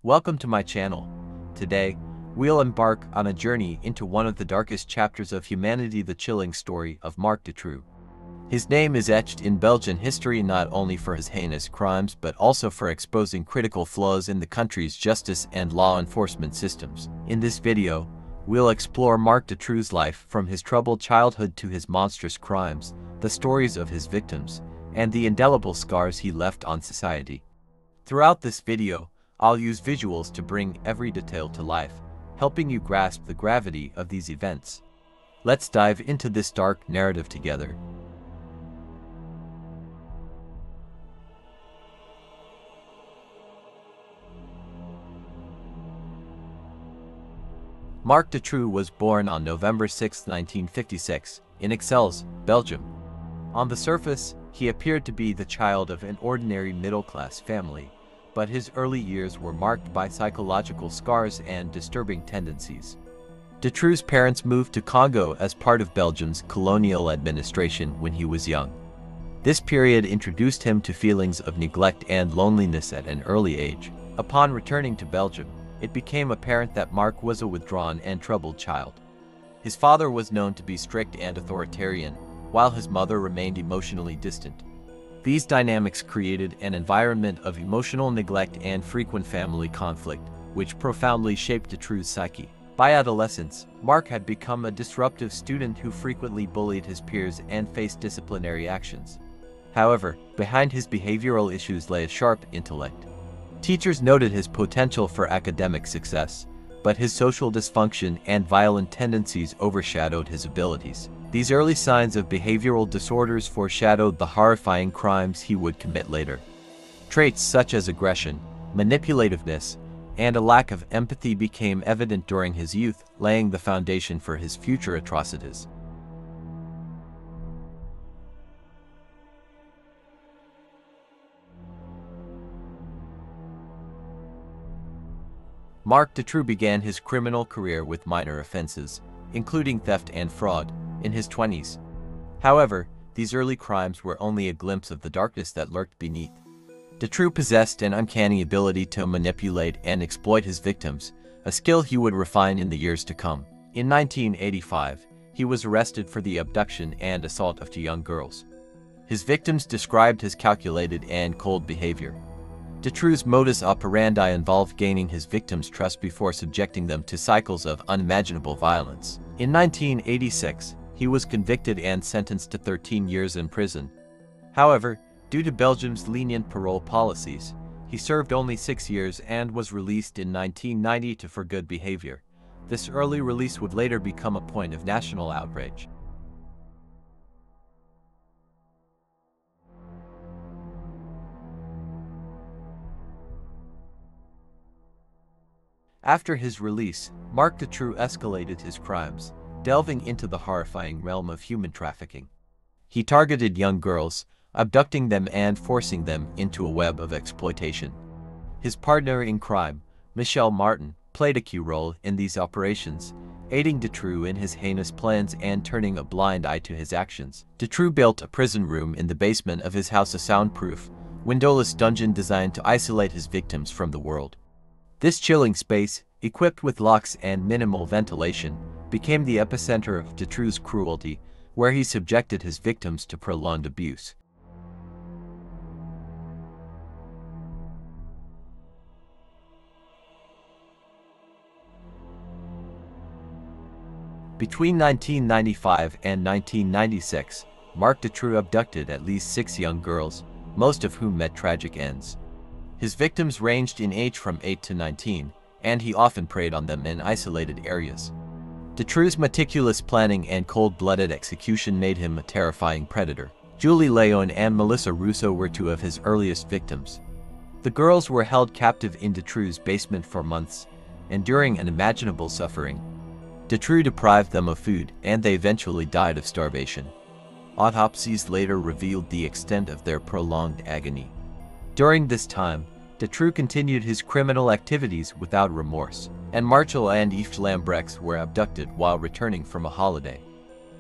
Welcome to my channel. Today, we'll embark on a journey into one of the darkest chapters of humanity, the chilling story of Marc Dutroux. His name is etched in Belgian history not only for his heinous crimes but also for exposing critical flaws in the country's justice and law enforcement systems. In this video, we'll explore Marc Dutroux's life from his troubled childhood to his monstrous crimes, the stories of his victims, and the indelible scars he left on society. Throughout this video, I'll use visuals to bring every detail to life, helping you grasp the gravity of these events. Let's dive into this dark narrative together. Marc Dutroux was born on November 6, 1956, in Ixelles, Belgium. On the surface, he appeared to be the child of an ordinary middle-class family, but his early years were marked by psychological scars and disturbing tendencies. Dutroux's parents moved to Congo as part of Belgium's colonial administration when he was young. This period introduced him to feelings of neglect and loneliness at an early age. Upon returning to Belgium, it became apparent that Marc was a withdrawn and troubled child. His father was known to be strict and authoritarian, while his mother remained emotionally distant. These dynamics created an environment of emotional neglect and frequent family conflict, which profoundly shaped Dutroux's psyche. By adolescence, Marc had become a disruptive student who frequently bullied his peers and faced disciplinary actions. However, behind his behavioral issues lay a sharp intellect. Teachers noted his potential for academic success, but his social dysfunction and violent tendencies overshadowed his abilities. These early signs of behavioral disorders foreshadowed the horrifying crimes he would commit later. Traits such as aggression, manipulativeness, and a lack of empathy became evident during his youth, laying the foundation for his future atrocities. Marc Dutroux began his criminal career with minor offenses, including theft and fraud, in his 20s. However, these early crimes were only a glimpse of the darkness that lurked beneath. Dutroux possessed an uncanny ability to manipulate and exploit his victims, a skill he would refine in the years to come. In 1985, he was arrested for the abduction and assault of two young girls. His victims described his calculated and cold behavior. Dutroux's modus operandi involved gaining his victims' trust before subjecting them to cycles of unimaginable violence. In 1986, he was convicted and sentenced to 13 years in prison. However, due to Belgium's lenient parole policies, he served only 6 years and was released in 1990 for good behavior. This early release would later become a point of national outrage. After his release, Marc Dutroux escalated his crimes, delving into the horrifying realm of human trafficking. He targeted young girls, abducting them and forcing them into a web of exploitation. His partner in crime, Michel Martin, played a key role in these operations, aiding Dutroux in his heinous plans and turning a blind eye to his actions. Dutroux built a prison room in the basement of his house, a soundproof, windowless dungeon designed to isolate his victims from the world. This chilling space, equipped with locks and minimal ventilation, became the epicenter of Dutroux's cruelty, where he subjected his victims to prolonged abuse. Between 1995 and 1996, Marc Dutroux abducted at least 6 young girls, most of whom met tragic ends. His victims ranged in age from 8 to 19, and he often preyed on them in isolated areas. Dutroux's meticulous planning and cold-blooded execution made him a terrifying predator. Julie Leon and Melissa Russo were 2 of his earliest victims. The girls were held captive in Dutroux's basement for months, enduring unimaginable suffering. Dutroux deprived them of food, and they eventually died of starvation. Autopsies later revealed the extent of their prolonged agony. During this time, Dutroux continued his criminal activities without remorse, and Marcel and Yves Lambrex were abducted while returning from a holiday.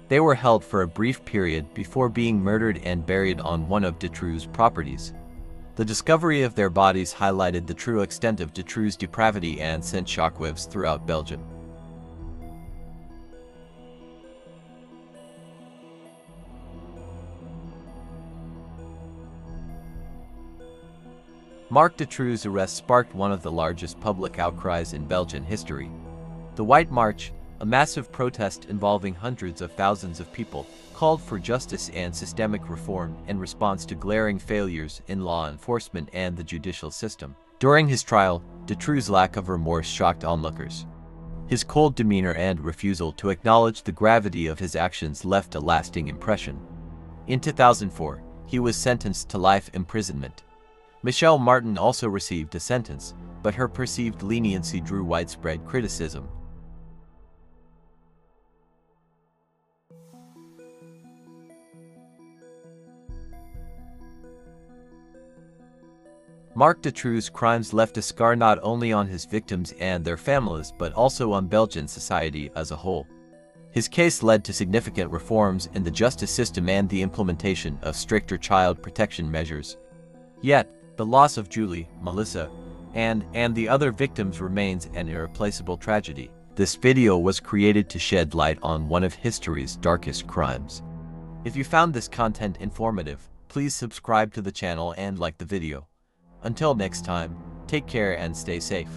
They were held for a brief period before being murdered and buried on one of Dutroux's properties. The discovery of their bodies highlighted the true extent of Dutroux' depravity and sent shockwaves throughout Belgium. Marc Dutroux' arrest sparked one of the largest public outcries in Belgian history. The White March, a massive protest involving hundreds of thousands of people, called for justice and systemic reform in response to glaring failures in law enforcement and the judicial system. During his trial, Dutroux' lack of remorse shocked onlookers. His cold demeanor and refusal to acknowledge the gravity of his actions left a lasting impression. In 2004, he was sentenced to life imprisonment. Michelle Martin also received a sentence, but her perceived leniency drew widespread criticism. Marc Dutroux' crimes left a scar not only on his victims and their families but also on Belgian society as a whole. His case led to significant reforms in the justice system and the implementation of stricter child protection measures. Yet, the loss of Julie, Melissa, and the other victims remains an irreplaceable tragedy. This video was created to shed light on one of history's darkest crimes. If you found this content informative, please subscribe to the channel and like the video. Until next time, take care and stay safe.